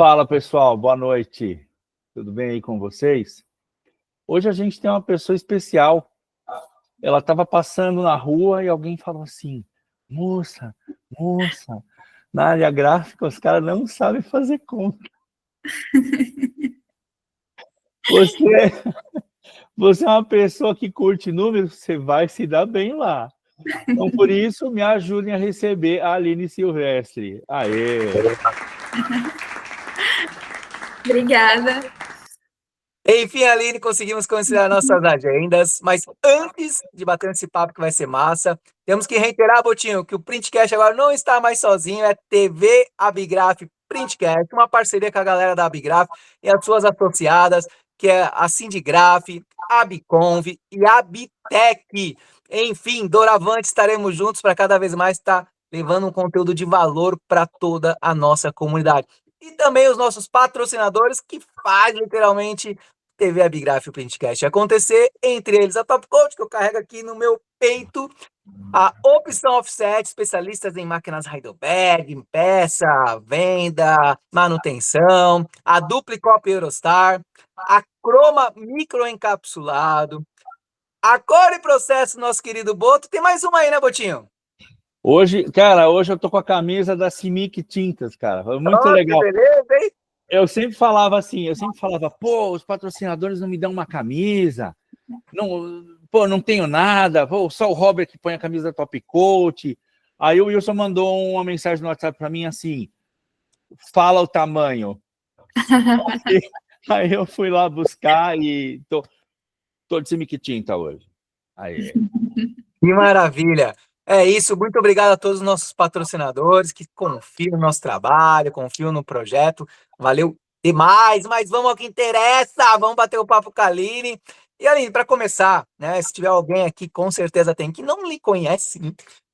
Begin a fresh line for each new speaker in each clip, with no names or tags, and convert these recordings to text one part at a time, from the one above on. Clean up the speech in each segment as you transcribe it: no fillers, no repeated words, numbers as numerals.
Fala, pessoal, boa noite. Tudo bem aí com vocês? Hoje a gente tem uma pessoa especial. Ela estava passando na rua e alguém falou assim: moça, na área gráfica os caras não sabem fazer conta. Você, você é uma pessoa que curte números, você vai se dar bem lá. Então, por isso, me ajudem a receber a Aline Silvestre. Aê!
Obrigada.
Enfim, Aline, conseguimos considerar nossas agendas, mas antes de bater esse papo que vai ser massa, temos que reiterar, Botinho, que o Printcast agora não está mais sozinho, é TV Abigraf Printcast, uma parceria com a galera da Abigraf e as suas associadas, que é a Sindigraf, a Abiconv e a Abitec. Enfim, doravante estaremos juntos para cada vez mais estar levando um conteúdo de valor para toda a nossa comunidade. E também os nossos patrocinadores, que faz literalmente TV Abigraf e o Printcast acontecer, entre eles a Top Coach, que eu carrego aqui no meu peito, a Opção Offset, especialistas em máquinas Heidelberg, peça, venda, manutenção, a Duplicop Eurostar, a Croma Microencapsulado, a Core Processo, nosso querido Boto. Tem mais uma aí, né, Botinho?
Hoje eu tô com a camisa da Simic Tintas, cara. Foi muito legal.
Que beleza, hein?
Eu sempre falava, pô, os patrocinadores não me dão uma camisa, não tenho nada, pô, só o Robert que põe a camisa da Top Coach. Aí o Wilson mandou uma mensagem no WhatsApp para mim assim, fala o tamanho. Aí eu fui lá buscar e tô de Simic Tinta hoje. Aí.
Que maravilha! É isso, muito obrigado a todos os nossos patrocinadores que confiam no nosso trabalho, confiam no projeto. Valeu demais, mas vamos ao que interessa, vamos bater o papo com a Aline. E Aline, para começar, né, se tiver alguém aqui, com certeza tem, que não lhe conhece,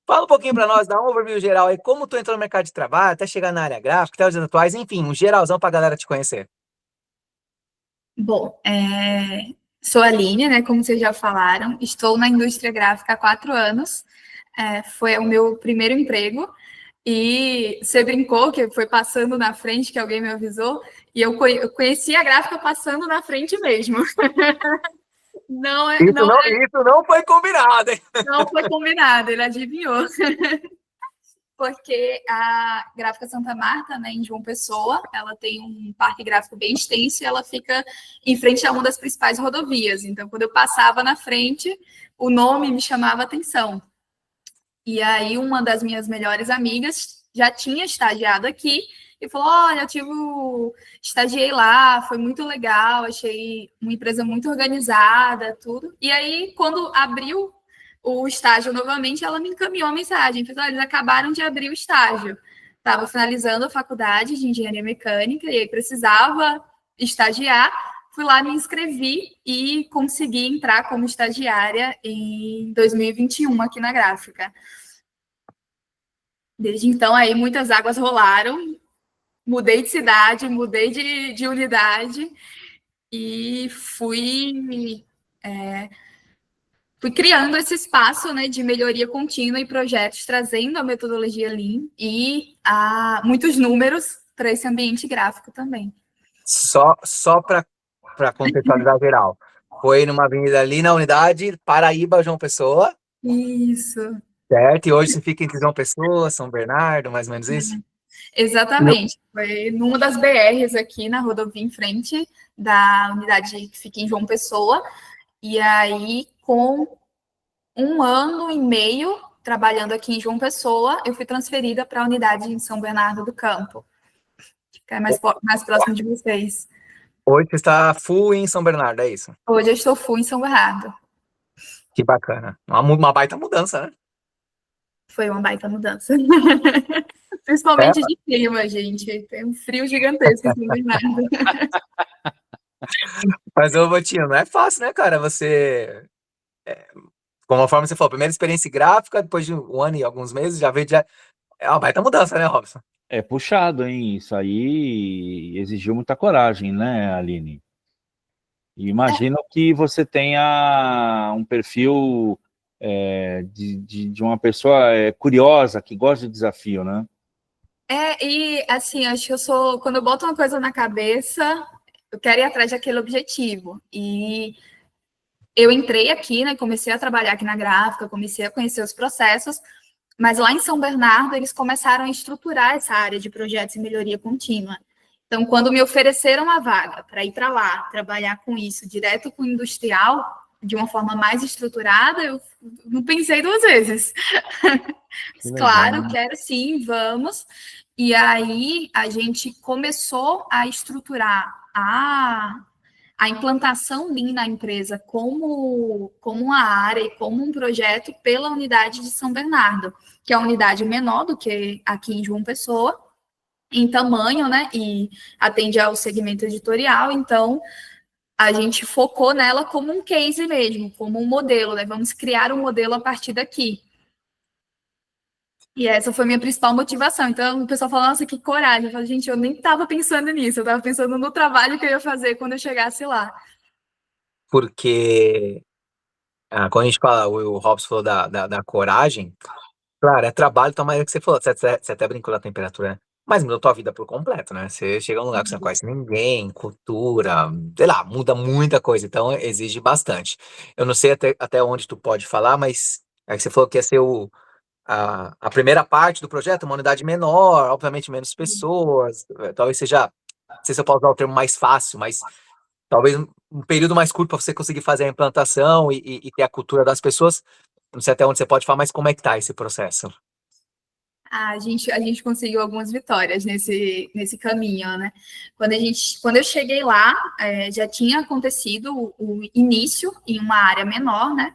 fala um pouquinho para nós, dá um overview geral aí, como tu entrou no mercado de trabalho, até chegar na área gráfica, até os dias atuais, enfim, um geralzão para a galera te conhecer.
Bom, sou a Aline, né? Como vocês já falaram, estou na indústria gráfica há 4 anos. Foi o meu primeiro emprego. E você brincou que foi passando na frente, que alguém me avisou, e eu conheci a gráfica passando na frente mesmo.
Isso não foi combinado, hein?
Não foi combinado, ele adivinhou. Porque a Gráfica Santa Marta, né, em João Pessoa, ela tem um parque gráfico bem extenso e ela fica em frente a uma das principais rodovias. Então, quando eu passava na frente, o nome me chamava a atenção. E aí, uma das minhas melhores amigas já tinha estagiado aqui e falou: olha, estagiei lá, foi muito legal, achei uma empresa muito organizada, tudo. E aí, quando abriu o estágio novamente, ela me encaminhou a mensagem, falou: olha, eles acabaram de abrir o estágio. Estava finalizando a faculdade de engenharia mecânica e aí precisava estagiar. Fui lá, me inscrevi e consegui entrar como estagiária em 2021 aqui na gráfica. Desde então, aí muitas águas rolaram, mudei de cidade, mudei de unidade e fui criando esse espaço, né, de melhoria contínua e projetos, trazendo a metodologia Lean e muitos números para esse ambiente gráfico também.
Só para contextualizar geral. Foi numa avenida ali na unidade Paraíba, João Pessoa.
Isso.
Certo? E hoje você fica entre João Pessoa, São Bernardo, mais ou menos isso?
Exatamente. Foi numa das BRs aqui na rodovia em frente da unidade que fica em João Pessoa. E aí, com 1 ano e meio trabalhando aqui em João Pessoa, eu fui transferida para a unidade em São Bernardo do Campo, que fica mais próximo de vocês.
Hoje você está full em São Bernardo, é isso?
Hoje eu estou full em São Bernardo.
Que bacana. Uma baita mudança, né?
Foi uma baita mudança. Principalmente de clima, gente. Tem um frio gigantesco em São Bernardo.
Mas, ô, Botinho, não é fácil, né, cara? Você... Conforme você falou, primeira experiência gráfica, depois de 1 ano e alguns meses, já veio... É uma baita mudança, né, Robson?
É puxado, hein? Isso aí exigiu muita coragem, né, Aline? E imagino que você tenha um perfil de uma pessoa curiosa, que gosta de desafio, né?
E assim, acho que quando eu boto uma coisa na cabeça, eu quero ir atrás daquele objetivo. E eu entrei aqui, né? Comecei a trabalhar aqui na gráfica, comecei a conhecer os processos, mas lá em São Bernardo eles começaram a estruturar essa área de projetos e melhoria contínua. Então, quando me ofereceram a vaga para ir para lá, trabalhar com isso direto com o industrial, de uma forma mais estruturada, eu não pensei duas vezes. Claro, quero sim, vamos. E aí a gente começou a estruturar a implantação Lean na empresa como uma área e como um projeto pela unidade de São Bernardo, que é uma unidade menor do que aqui em João Pessoa, em tamanho, né? E atende ao segmento editorial, então a gente focou nela como um case mesmo, como um modelo, né? Vamos criar um modelo a partir daqui. E essa foi a minha principal motivação. Então, o pessoal fala, nossa, que coragem. Eu falo, gente, eu nem estava pensando nisso, eu estava pensando no trabalho que eu ia fazer quando eu chegasse lá.
Porque quando a gente fala, o Robson falou da coragem, claro, é trabalho, então, mas é o que você falou, você até brincou da temperatura, né? Mas muda a tua vida por completo, né? Você chega a um lugar que você não conhece ninguém, cultura, sei lá, muda muita coisa, então exige bastante. Eu não sei até onde tu pode falar, mas é que você falou que ia ser a primeira parte do projeto, uma unidade menor, obviamente menos pessoas, talvez seja, não sei se eu posso usar o termo mais fácil, mas talvez um período mais curto para você conseguir fazer a implantação e ter a cultura das pessoas. Não sei até onde você pode falar, mas como é que tá esse processo?
A gente conseguiu algumas vitórias nesse caminho, né? Quando eu cheguei lá, já tinha acontecido o início em uma área menor, né?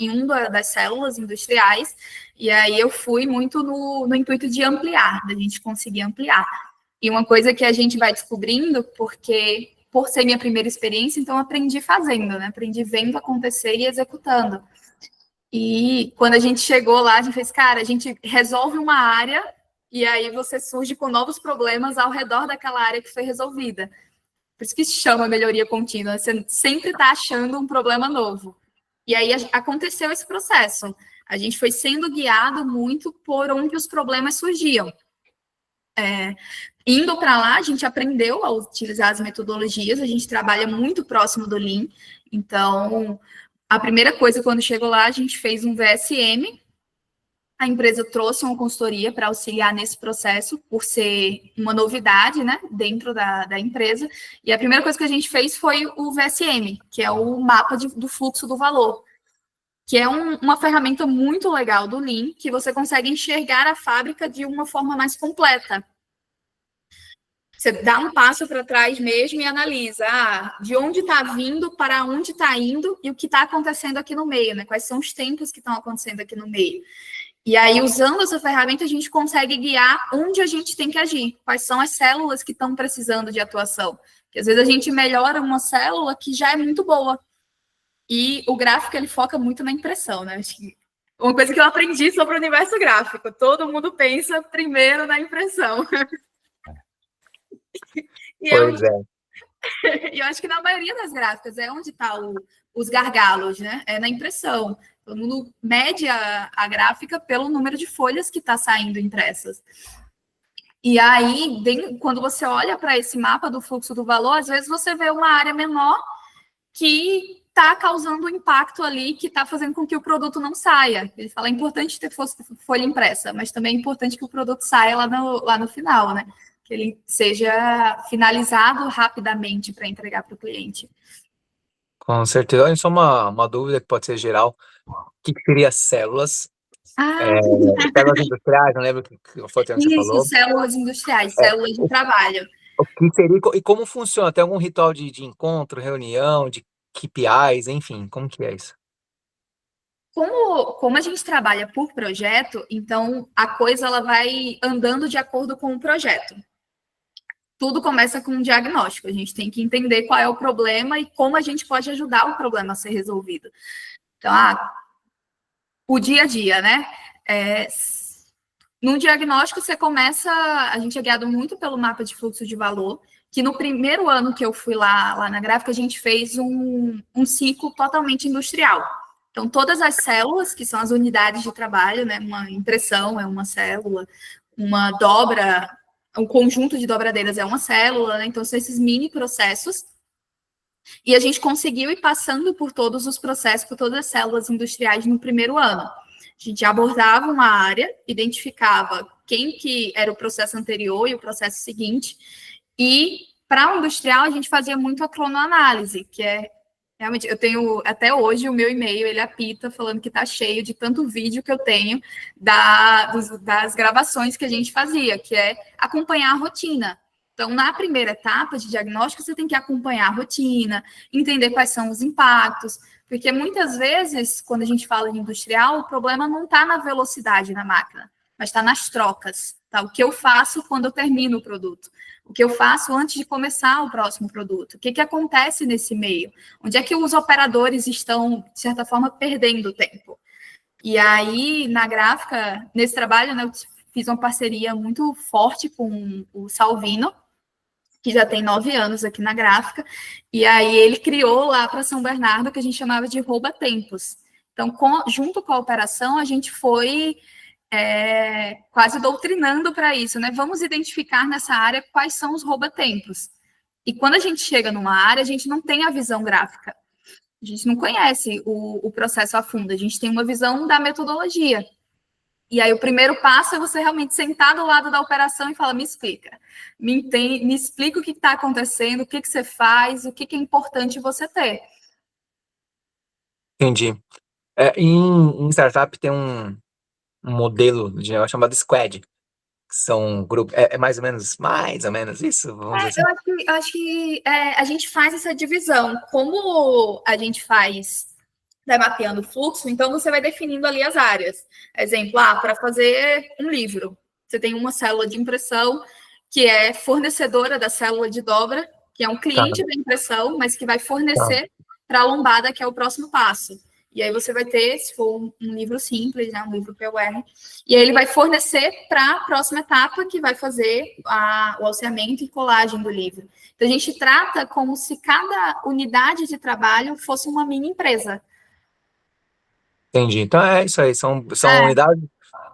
Em uma das células industriais, e aí eu fui muito no intuito de ampliar, da gente conseguir ampliar. E uma coisa que a gente vai descobrindo, porque por ser minha primeira experiência, então aprendi fazendo, né? Aprendi vendo acontecer e executando. E quando a gente chegou lá, a gente fez, cara, a gente resolve uma área e aí você surge com novos problemas ao redor daquela área que foi resolvida. Por isso que se chama melhoria contínua. Você sempre está achando um problema novo. E aí aconteceu esse processo. A gente foi sendo guiado muito por onde os problemas surgiam. Indo para lá, a gente aprendeu a utilizar as metodologias, a gente trabalha muito próximo do Lean. Então, a primeira coisa, quando chegou lá, a gente fez um VSM. A empresa trouxe uma consultoria para auxiliar nesse processo, por ser uma novidade, né, dentro da empresa. E a primeira coisa que a gente fez foi o VSM, que é o mapa do fluxo do valor, que é uma ferramenta muito legal do Lean, que você consegue enxergar a fábrica de uma forma mais completa. Você dá um passo para trás mesmo e analisa de onde está vindo, para onde está indo e o que está acontecendo aqui no meio, né? Quais são os tempos que estão acontecendo aqui no meio. E aí, usando essa ferramenta, a gente consegue guiar onde a gente tem que agir, quais são as células que estão precisando de atuação. Porque às vezes a gente melhora uma célula que já é muito boa. E o gráfico, ele foca muito na impressão, né? Acho que uma coisa que eu aprendi sobre o universo gráfico, todo mundo pensa primeiro na impressão.
Pois é.
E eu acho que na maioria das gráficas é onde está os gargalos, né? É na impressão. Todo mundo mede a gráfica pelo número de folhas que está saindo impressas. E aí, quando você olha para esse mapa do fluxo do valor, às vezes você vê uma área menor que está causando um impacto ali, que está fazendo com que o produto não saia. Ele fala, é importante ter folha impressa, mas também é importante que o produto saia lá no final, né? Que ele seja finalizado rapidamente para entregar para o cliente.
Com certeza. Olha, só uma dúvida que pode ser geral. O que seria células? Células industriais, não lembro que foi o termo que você falou.
Células industriais, células de trabalho.
O que seria e como funciona? Tem algum ritual de encontro, reunião, de KPIs, enfim, como que é isso?
Como a gente trabalha por projeto, então a coisa ela vai andando de acordo com o projeto. Tudo começa com um diagnóstico. A gente tem que entender qual é o problema e como a gente pode ajudar o problema a ser resolvido. Então, o dia a dia, né? No diagnóstico, você começa... A gente é guiado muito pelo mapa de fluxo de valor, que no primeiro ano que eu fui lá na gráfica, a gente fez um ciclo totalmente industrial. Então, todas as células, que são as unidades de trabalho, né? Uma impressão é uma célula, uma dobra, um conjunto de dobradeiras é uma célula, né? Então são esses mini processos. E a gente conseguiu ir passando por todos os processos, por todas as células industriais no primeiro ano. A gente abordava uma área, identificava quem que era o processo anterior e o processo seguinte, e para o industrial a gente fazia muito a cronoanálise, que é realmente, eu tenho até hoje o meu e-mail, ele apita falando que está cheio de tanto vídeo que eu tenho das gravações que a gente fazia, que é acompanhar a rotina. Então, na primeira etapa de diagnóstico, você tem que acompanhar a rotina, entender quais são os impactos, porque muitas vezes, quando a gente fala de industrial, o problema não está na velocidade da máquina, mas está nas trocas. Tá? O que eu faço quando eu termino o produto? O que eu faço antes de começar o próximo produto? O que acontece nesse meio? Onde é que os operadores estão, de certa forma, perdendo tempo? E aí, na gráfica, nesse trabalho, né, eu fiz uma parceria muito forte com o Salvino, que já tem 9 anos aqui na gráfica, e aí ele criou lá para São Bernardo, que a gente chamava de rouba-tempos. Então, junto com a operação, a gente foi quase doutrinando para isso, né? Vamos identificar nessa área quais são os rouba-tempos. E quando a gente chega numa área, a gente não tem a visão gráfica. A gente não conhece o processo a fundo, a gente tem uma visão da metodologia. E aí o primeiro passo é você realmente sentar do lado da operação e falar, me explica. Me explica o que está acontecendo, o que você faz, o que é importante você ter.
Entendi. Em startup tem um modelo de negócio chamado Squad, que são grupos, mais ou menos isso, vamos dizer assim.
Eu acho que a gente faz essa divisão. Como a gente vai mapeando o fluxo, então você vai definindo ali as áreas. Exemplo, para fazer um livro, você tem uma célula de impressão que é fornecedora da célula de dobra, que é um cliente da impressão, mas que vai fornecer para a lombada, que é o próximo passo. E aí você vai ter, se for um livro simples, né, um livro POR, e aí ele vai fornecer para a próxima etapa, que vai fazer o alceamento e colagem do livro. Então, a gente trata como se cada unidade de trabalho fosse uma mini empresa.
Entendi. Então é isso aí, são unidades,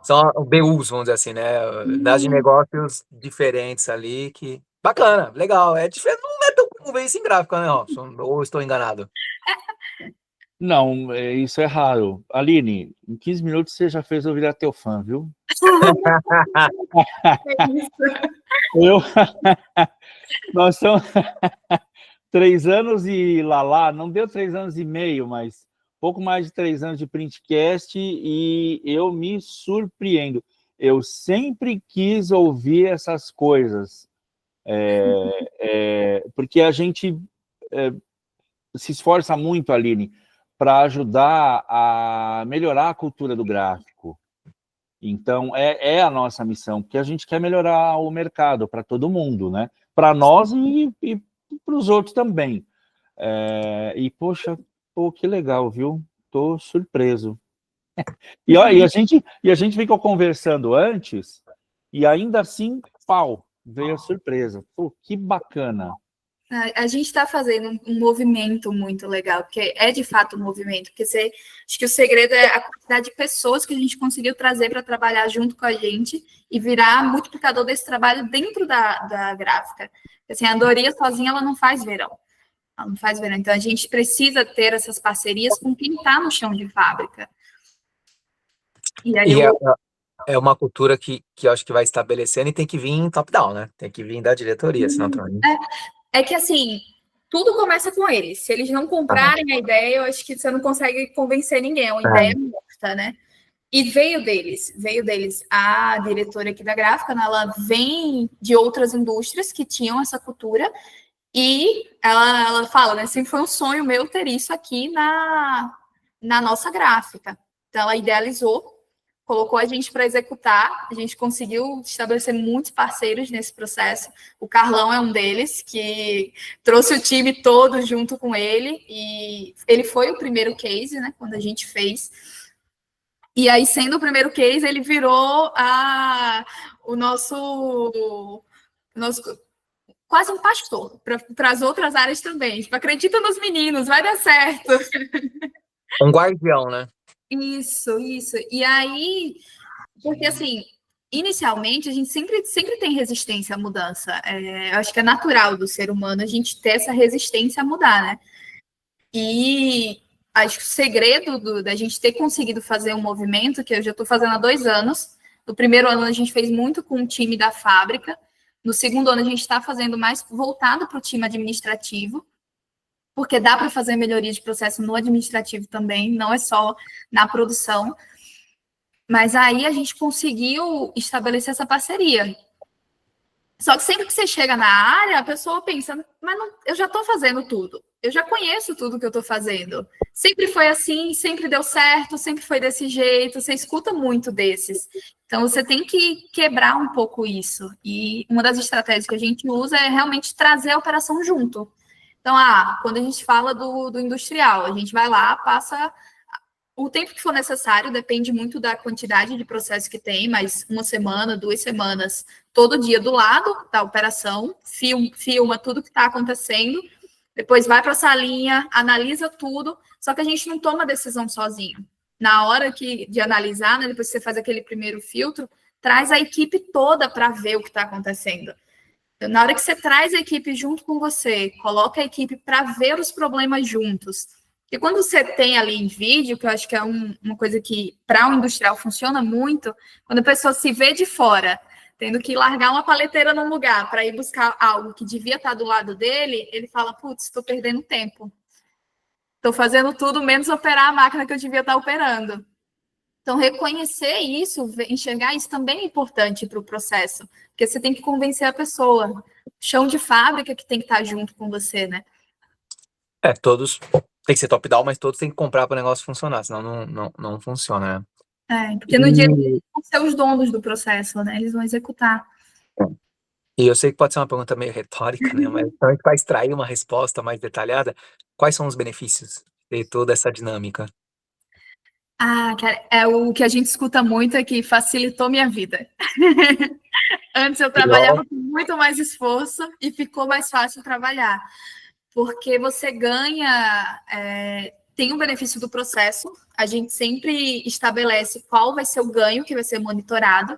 são BUs, vamos dizer assim, né? Unidades de negócios diferentes ali, que... Bacana, legal. É diferente, não é tão comum ver isso em gráfico, né, Robson? Ou estou enganado?
Não, isso é raro. Aline, em 15 minutos você já fez eu virar teu fã, viu? Nós somos 3 anos e não deu 3 anos e meio, mas pouco mais de 3 anos de Printcast e eu me surpreendo. Eu sempre quis ouvir essas coisas, porque a gente se esforça muito, Aline, para ajudar a melhorar a cultura do gráfico. Então, é a nossa missão, porque a gente quer melhorar o mercado para todo mundo, né? Para nós e para os outros também. Poxa, que legal, viu? Estou surpreso. E a gente ficou conversando antes, e ainda assim, veio a surpresa. Pô, que bacana.
A gente está fazendo um movimento muito legal, porque é de fato um movimento, porque acho que o segredo é a quantidade de pessoas que a gente conseguiu trazer para trabalhar junto com a gente e virar multiplicador desse trabalho dentro da gráfica. Assim, a Andorinha sozinha ela não faz verão. Ela não faz verão. Então a gente precisa ter essas parcerias com quem está no chão de fábrica. E aí
é uma cultura que eu acho que vai estabelecendo e tem que vir em top-down, né? Tem que vir da diretoria, senão também.
É que, assim, tudo começa com eles. Se eles não comprarem a ideia, eu acho que você não consegue convencer ninguém. É uma ideia morta, né? E veio deles. A diretora aqui da gráfica, né, ela vem de outras indústrias que tinham essa cultura e ela fala, né? Sempre foi um sonho meu ter isso aqui na nossa gráfica. Então, ela idealizou, colocou a gente para executar, a gente conseguiu estabelecer muitos parceiros nesse processo. O Carlão é um deles, que trouxe o time todo junto com ele, e ele foi o primeiro case, né, quando a gente fez. E aí, sendo o primeiro case, ele virou o nosso quase um pastor para as outras áreas também. Tipo, acredita nos meninos, vai dar certo.
Um guardião, né?
Isso. E aí, porque assim, inicialmente, a gente sempre tem resistência à mudança. Eu acho que é natural do ser humano a gente ter essa resistência a mudar, né? E acho que o segredo da gente ter conseguido fazer um movimento, que eu já estou fazendo há 2 anos, no primeiro ano a gente fez muito com o time da fábrica, no segundo ano a gente está fazendo mais voltado para o time administrativo, porque dá para fazer melhoria de processo no administrativo também, não é só na produção. Mas aí a gente conseguiu estabelecer essa parceria. Só que sempre que você chega na área, a pessoa pensa, mas não, eu já estou fazendo tudo. Eu já conheço tudo que eu estou fazendo. Sempre foi assim, sempre deu certo, sempre foi desse jeito. Você escuta muito desses. Então, você tem que quebrar um pouco isso. E uma das estratégias que a gente usa é realmente trazer a operação junto. Então, quando a gente fala do industrial, a gente vai lá, passa o tempo que for necessário, depende muito da quantidade de processo que tem, mas 1 semana, 2 semanas, todo dia do lado da operação, filma tudo que está acontecendo, depois vai para a salinha, analisa tudo, só que a gente não toma decisão sozinho. Na hora de analisar, né, depois que você faz aquele primeiro filtro, traz a equipe toda para ver o que está acontecendo. Na hora que você traz a equipe junto com você, coloca a equipe para ver os problemas juntos. E quando você tem ali em vídeo, que eu acho que é uma coisa que para o industrial funciona muito, quando a pessoa se vê de fora, tendo que largar uma paleteira num lugar para ir buscar algo que devia estar do lado dele, ele fala, putz, estou perdendo tempo. Estou fazendo tudo menos operar a máquina que eu devia estar operando. Então, reconhecer isso, enxergar isso também é importante para o processo, porque você tem que convencer a pessoa. Chão de fábrica que tem que estar junto com você, né?
Todos tem que ser top-down, mas todos têm que comprar para o negócio funcionar, senão não funciona, né?
Porque no dia a dia eles vão ser os donos do processo, né? Eles vão executar.
E eu sei que pode ser uma pergunta meio retórica, né? Mas então, para extrair uma resposta mais detalhada, quais são os benefícios de toda essa dinâmica?
Cara, o que a gente escuta muito é que facilitou minha vida. Antes eu trabalhava com muito mais esforço e ficou mais fácil trabalhar. Porque você ganha, tem um benefício do processo, a gente sempre estabelece qual vai ser o ganho que vai ser monitorado.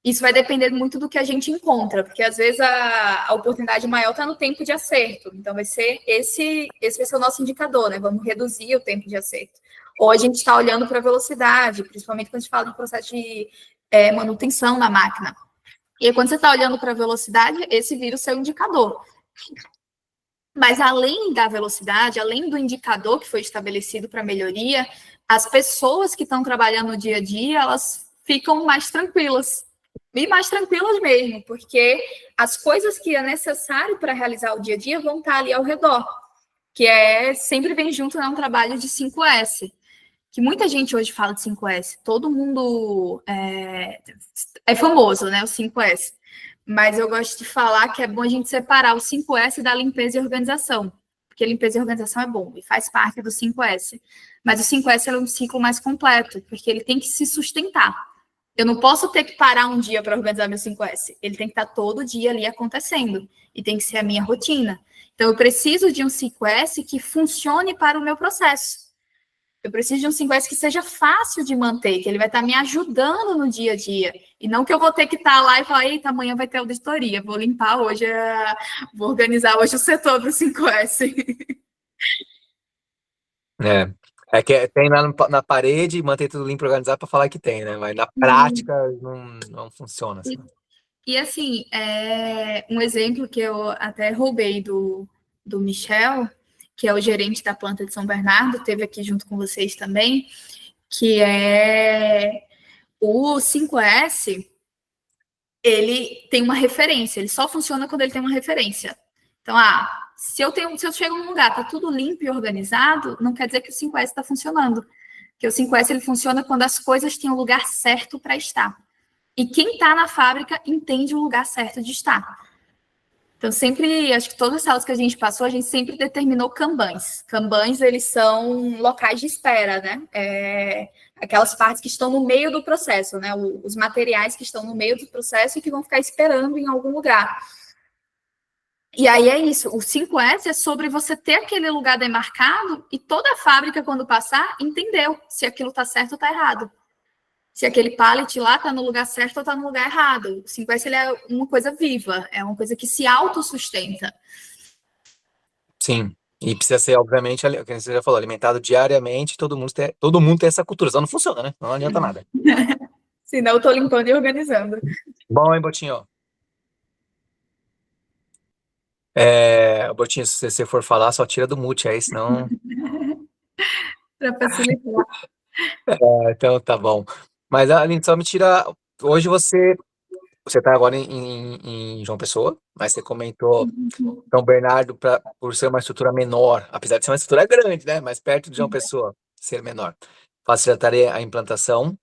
Isso vai depender muito do que a gente encontra, porque às vezes a oportunidade maior está no tempo de acerto. Então, vai ser esse vai ser o nosso indicador, né? Vamos reduzir o tempo de acerto. Ou a gente está olhando para a velocidade, principalmente quando a gente fala do processo de manutenção na máquina. E aí, quando você está olhando para a velocidade, esse vira o seu indicador. Mas além da velocidade, além do indicador que foi estabelecido para melhoria, as pessoas que estão trabalhando no dia a dia, elas ficam mais tranquilas. E mais tranquilas mesmo, porque as coisas que é necessário para realizar o dia a dia vão estar ali ao redor, que sempre vem junto, né, um trabalho de 5S, que muita gente hoje fala de 5S, todo mundo é famoso, né, o 5S, mas eu gosto de falar que é bom a gente separar o 5S da limpeza e organização, porque limpeza e organização é bom e faz parte do 5S, mas o 5S é um ciclo mais completo, porque ele tem que se sustentar. Eu não posso ter que parar um dia para organizar meu 5S. Ele tem que estar todo dia ali acontecendo. E tem que ser a minha rotina. Então, eu preciso de um 5S que funcione para o meu processo. Eu preciso de um 5S que seja fácil de manter, que ele vai estar me ajudando no dia a dia. E não que eu vou ter que estar lá e falar, eita, amanhã vai ter auditoria, vou limpar hoje, vou organizar hoje o setor do 5S.
É que tem lá na parede, manter tudo limpo e organizado para falar que tem, né? Mas na prática não funciona assim.
E assim, um exemplo que eu até roubei do Michel, que é o gerente da planta de São Bernardo, teve aqui junto com vocês também, que é o 5S, ele tem uma referência, ele só funciona quando ele tem uma referência. Então, se eu chego num lugar, tá tudo limpo e organizado, não quer dizer que o 5S está funcionando. Porque o 5S ele funciona quando as coisas têm o lugar certo para estar. E quem está na fábrica entende o lugar certo de estar. Então, sempre, acho que todas as salas que a gente passou, a gente sempre determinou Kanbans. Kanbans, eles são locais de espera, né? Aquelas partes que estão no meio do processo, né? Os materiais que estão no meio do processo e que vão ficar esperando em algum lugar. E aí é isso, o 5S é sobre você ter aquele lugar demarcado e toda a fábrica, quando passar, entendeu se aquilo está certo ou está errado. se aquele pallet lá está no lugar certo ou está no lugar errado. O 5S ele é uma coisa viva, é uma coisa que se autossustenta.
Sim. E precisa ser, obviamente, o que você já falou, alimentado diariamente, todo mundo tem essa cultura. Só não funciona, né? Não adianta nada.
Senão eu estou limpando e organizando.
Bom, hein, Botinho? Botinho, se você for falar, só tira do mute aí, senão...
Para facilitar.
Então tá bom. Mas, Aline, só me tira... Hoje você tá agora em João Pessoa, mas você comentou São Bernardo por ser uma estrutura menor, apesar de ser uma estrutura grande, né? Mas perto de João Pessoa, ser menor. Facilitaria a implantação.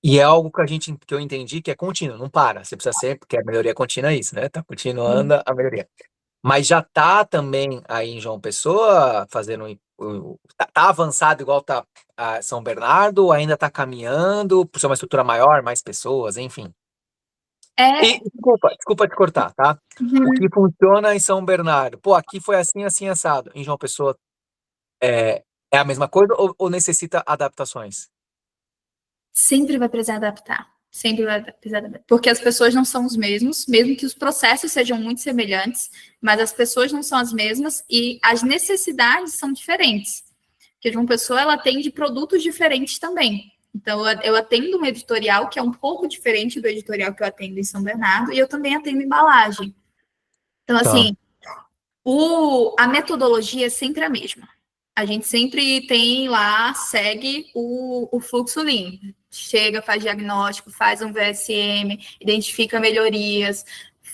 E é algo que eu entendi que é contínuo, não para. Você precisa sempre, porque a melhoria contínua é isso, né? Tá continuando a melhoria. Mas já tá também aí em João Pessoa fazendo tá avançado igual tá a São Bernardo, ou ainda tá caminhando por ser uma estrutura maior, mais pessoas, enfim. E desculpa te cortar, tá? O que funciona em São Bernardo? Pô, aqui foi assim, assim, assado. Em João Pessoa é a mesma coisa ou necessita adaptações?
Sempre vai precisar adaptar. Sempre vai precisar adaptar. Porque as pessoas não são os mesmos, mesmo que os processos sejam muito semelhantes, mas as pessoas não são as mesmas e as necessidades são diferentes. Porque João Pessoa, ela atende produtos diferentes também. Então, eu atendo um editorial que é um pouco diferente do editorial que eu atendo em São Bernardo, e eu também atendo embalagem. Então, assim, a metodologia é sempre a mesma. A gente sempre tem lá, segue o fluxo Lean. Chega, faz diagnóstico, faz um VSM, identifica melhorias,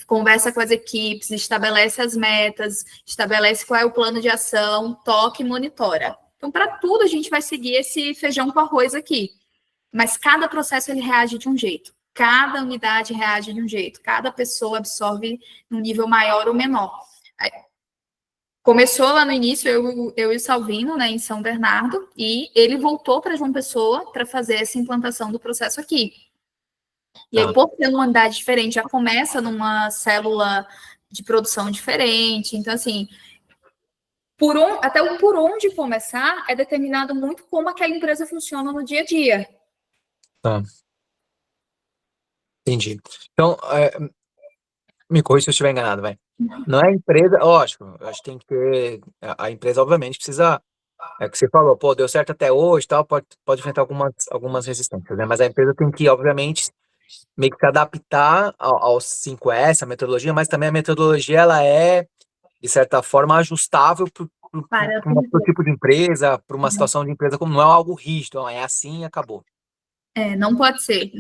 conversa com as equipes, estabelece as metas, estabelece qual é o plano de ação, toca e monitora. Então, para tudo, a gente vai seguir esse feijão com arroz aqui. Mas cada processo, ele reage de um jeito. Cada unidade reage de um jeito. Cada pessoa absorve num nível maior ou menor. Começou lá no início, eu e o Salvino, né, em São Bernardo, e ele voltou para João Pessoa para fazer essa implantação do processo aqui. E aí, por ter uma unidade diferente, já começa numa célula de produção diferente. Então, assim, até o por onde começar é determinado muito como aquela empresa funciona no dia a dia.
Tá. Entendi. Então, me corrija se eu estiver enganado, vai. Não é a empresa, lógico, eu acho que tem que ter, a empresa obviamente precisa, é o que você falou, pô, deu certo até hoje, tal, pode enfrentar algumas resistências, né? Mas a empresa tem que, obviamente, meio que se adaptar ao 5S, a metodologia, mas também a metodologia, ela é, de certa forma, ajustável para um tipo de empresa, para uma situação de empresa, como não é algo rígido, não, é assim e acabou.
Não pode ser,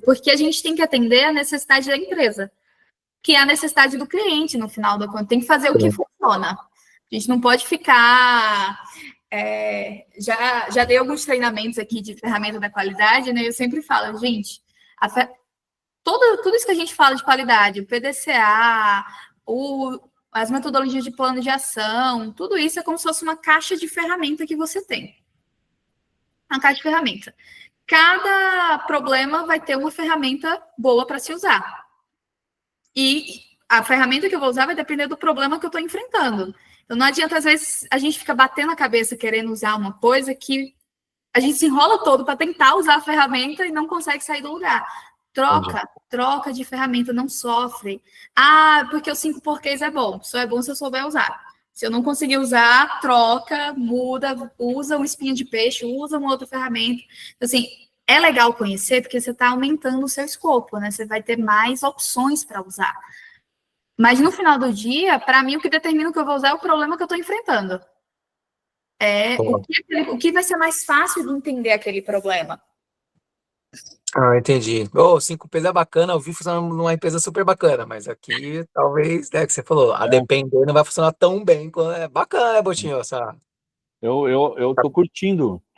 porque a gente tem que atender a necessidade da empresa, que é a necessidade do cliente, no final da conta. Tem que fazer o que funciona. A gente não pode ficar... já dei alguns treinamentos aqui de ferramenta da qualidade, né? Eu sempre falo, gente, tudo isso que a gente fala de qualidade, o PDCA, as metodologias de plano de ação, tudo isso é como se fosse uma caixa de ferramenta que você tem. Uma caixa de ferramenta. Cada problema vai ter uma ferramenta boa para se usar. E a ferramenta que eu vou usar vai depender do problema que eu estou enfrentando. Então, não adianta, às vezes, a gente fica batendo a cabeça querendo usar uma coisa que a gente se enrola todo para tentar usar a ferramenta e não consegue sair do lugar. Troca de ferramenta, não sofre. Porque o 5 porquês é bom. Só é bom se eu souber usar. Se eu não conseguir usar, troca, muda, usa um espinho de peixe, usa uma outra ferramenta. Então, assim, é legal conhecer porque você está aumentando o seu escopo, né? Você vai ter mais opções para usar. Mas no final do dia, para mim, o que determina o que eu vou usar é o problema que eu estou enfrentando. O que vai ser mais fácil de entender aquele problema.
Entendi. 5Ps é bacana, eu vi funcionando numa empresa super bacana, mas aqui talvez, né, que você falou, a depender não vai funcionar tão bem. É bacana, né, Botinho?
Eu tô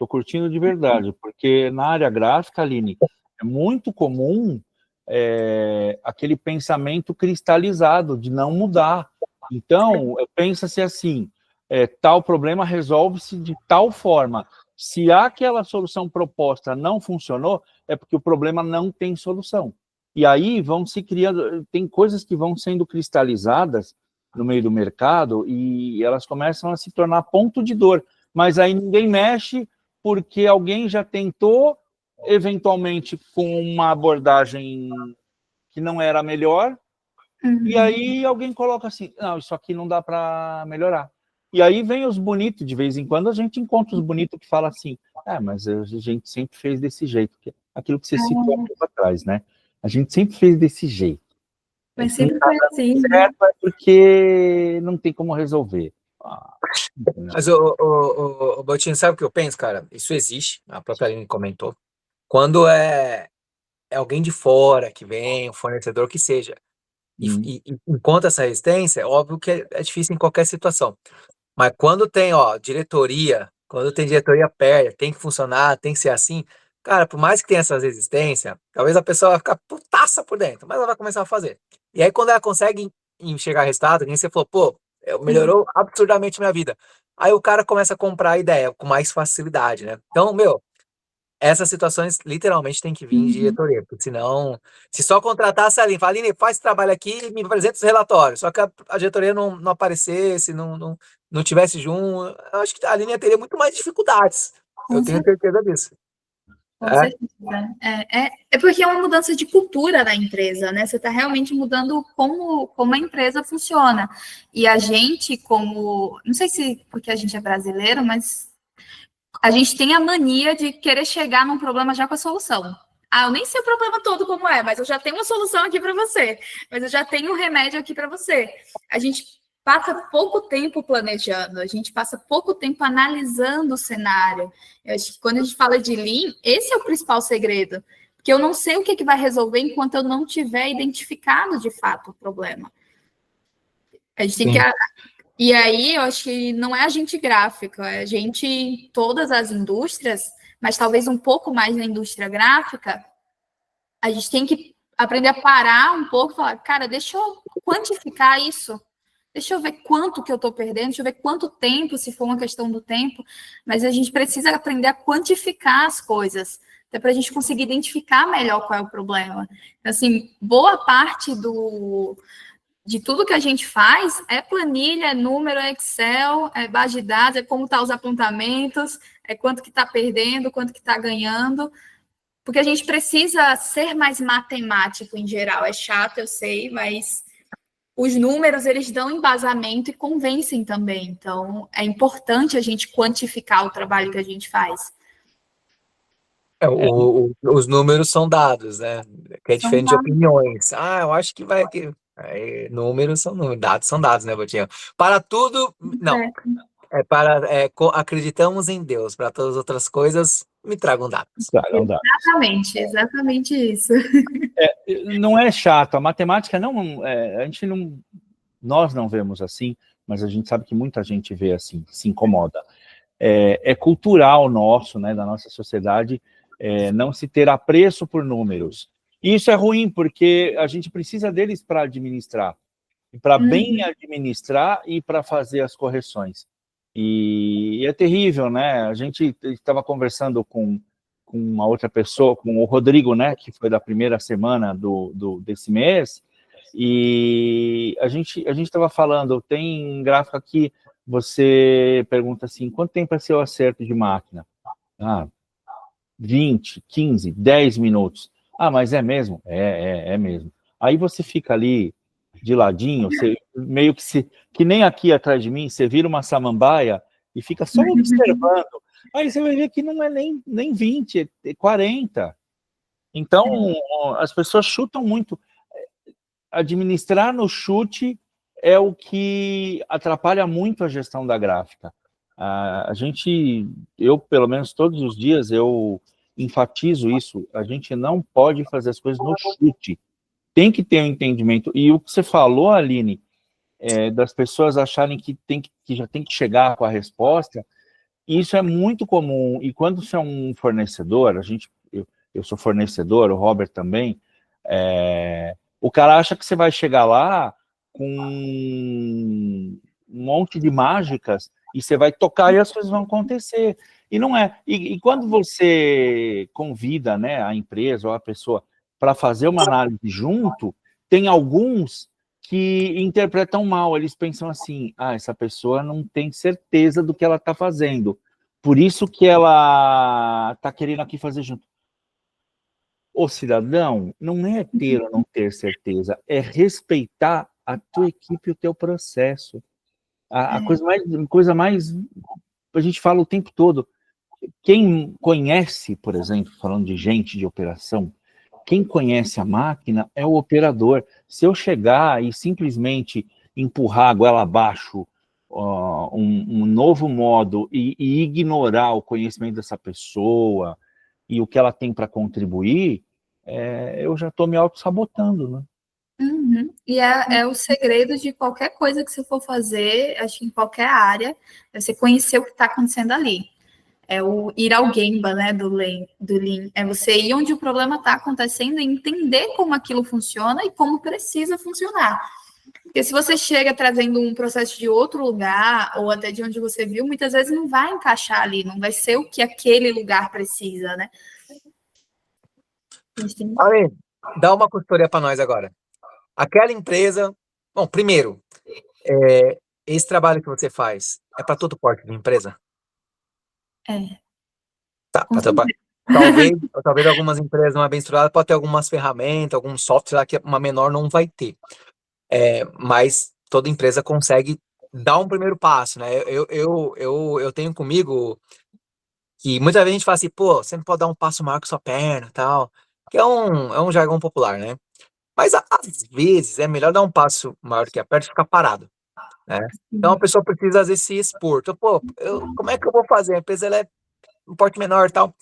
curtindo de verdade, porque na área gráfica, Aline, é muito comum aquele pensamento cristalizado de não mudar. Então, pensa-se assim, tal problema resolve-se de tal forma. Se aquela solução proposta não funcionou, é porque o problema não tem solução. E aí vão se criando, tem coisas que vão sendo cristalizadas no meio do mercado e elas começam a se tornar ponto de dor. Mas aí ninguém mexe porque alguém já tentou eventualmente com uma abordagem que não era a melhor, e aí alguém coloca assim, não, isso aqui não dá para melhorar. E aí vem os bonitos, de vez em quando a gente encontra os bonitos que falam assim, mas a gente sempre fez desse jeito, aquilo que você citou um pouco atrás, né? A gente sempre fez desse jeito.
Mas sempre foi assim, né?
Certo, é porque não tem como resolver.
Mas, o Botinho, sabe o que eu penso, cara? Isso existe, a própria Aline comentou. Quando é alguém de fora que vem, um fornecedor que seja, e encontra essa resistência, é óbvio que é difícil em qualquer situação. Mas quando tem, quando tem diretoria perto, tem que funcionar, tem que ser assim, cara, por mais que tenha essas resistências, talvez a pessoa vai ficar putaça por dentro, mas ela vai começar a fazer. E aí, quando ela consegue enxergar resultado, nem você falou, pô, melhorou absurdamente minha vida. Aí o cara começa a comprar a ideia com mais facilidade, né? Então, essas situações literalmente tem que vir de diretoria, porque senão, se só contratasse a Aline, fala, Aline, faz esse trabalho aqui e me apresenta os relatórios, só que a diretoria não aparecesse, não tivesse junto, eu acho que a Aline teria muito mais dificuldades. Eu tenho certeza disso.
Com certeza. É porque é uma mudança de cultura da empresa, né? Você está realmente mudando como a empresa funciona. E a gente, não sei se porque a gente é brasileiro, mas a gente tem a mania de querer chegar num problema já com a solução. Eu nem sei o problema todo como é, mas eu já tenho uma solução aqui para você. Mas eu já tenho um remédio aqui para você. A gente passa pouco tempo planejando, a gente passa pouco tempo analisando o cenário. Eu acho que quando a gente fala de Lean, esse é o principal segredo. Porque eu não sei o que vai resolver enquanto eu não tiver identificado de fato o problema. A gente tem que... E aí, eu acho que não é agente gráfico, é gente em todas as indústrias, mas talvez um pouco mais na indústria gráfica, a gente tem que aprender a parar um pouco e falar, cara, deixa eu quantificar isso, deixa eu ver quanto que eu estou perdendo, deixa eu ver quanto tempo, se for uma questão do tempo, mas a gente precisa aprender a quantificar as coisas, até para a gente conseguir identificar melhor qual é o problema. Então, assim, boa parte de tudo que a gente faz é planilha, é número, é Excel, é base de dados, é como estão os apontamentos, é quanto que está perdendo, quanto que está ganhando, porque a gente precisa ser mais matemático em geral. É chato, eu sei, mas os números, eles dão embasamento e convencem também. Então, é importante a gente quantificar o trabalho que a gente faz.
Os números são dados, né? Que é diferente de opiniões. Eu acho que vai... números são números, dados são dados, né, Botinha? Para tudo, não. Acreditamos em Deus. Para todas as outras coisas, me tragam dados.
Exatamente isso.
Não é chato, a matemática nós não vemos assim, mas a gente sabe que muita gente vê assim, se incomoda. É cultural nosso, né, da nossa sociedade, não se ter apreço por números. E isso é ruim, porque a gente precisa deles para administrar, para bem administrar e para fazer as correções. E é terrível, né? A gente estava conversando com uma outra pessoa, com o Rodrigo, né, que foi da primeira semana desse mês, e a gente estava falando, tem gráfico aqui, você pergunta assim, quanto tempo é seu acerto de máquina? 20, 15, 10 minutos. Mas é mesmo? É mesmo. Aí você fica ali de ladinho, você meio que nem aqui atrás de mim, você vira uma samambaia e fica só observando. Aí você vai ver que não é nem 20, é 40. Então, as pessoas chutam muito. Administrar no chute é o que atrapalha muito a gestão da gráfica. Eu, pelo menos todos os dias, eu enfatizo isso, a gente não pode fazer as coisas no chute, tem que ter um entendimento. E o que você falou, Aline, das pessoas acharem que já tem que chegar com a resposta, isso é muito comum. E quando você é um fornecedor, eu sou fornecedor, o Robert também, o cara acha que você vai chegar lá com um monte de mágicas e você vai tocar e as coisas vão acontecer. E não é. E quando você convida, né, a empresa ou a pessoa para fazer uma análise junto, tem alguns que interpretam mal. Eles pensam assim, essa pessoa não tem certeza do que ela está fazendo. Por isso que ela está querendo aqui fazer junto. ô cidadão, não é ter ou não ter certeza, é respeitar a tua equipe e o teu processo. A coisa mais, a gente fala o tempo todo, quem conhece, por exemplo, falando de gente de operação, quem conhece a máquina é o operador. Se eu chegar e simplesmente empurrar a goela abaixo um novo modo e ignorar o conhecimento dessa pessoa e o que ela tem para contribuir, eu já estou me auto-sabotando, né?
Uhum. E é o segredo de qualquer coisa que você for fazer, acho que em qualquer área, é você conhecer o que está acontecendo ali. É o ir ao Gemba, né, do Lean. É você ir onde o problema está acontecendo e entender como aquilo funciona e como precisa funcionar. Porque se você chega trazendo um processo de outro lugar, ou até de onde você viu, muitas vezes não vai encaixar ali, não vai ser o que aquele lugar precisa, né?
Aline, dá uma consultoria para nós agora. Aquela empresa... Bom, primeiro, esse trabalho que você faz é para todo porte de empresa? Tá, talvez algumas empresas não é bem estruturadas, pode ter algumas ferramentas, algum software lá que uma menor não vai ter. Mas toda empresa consegue dar um primeiro passo, né? Eu tenho comigo que muitas vezes a gente fala assim, pô, você não pode dar um passo maior que sua perna, tal, que é um jargão popular, né? Mas às vezes é melhor dar um passo maior que a perna e ficar parado, né? Então a pessoa precisa às vezes se expor. Então, pô, como é que eu vou fazer? A empresa ela é um porte menor, tal.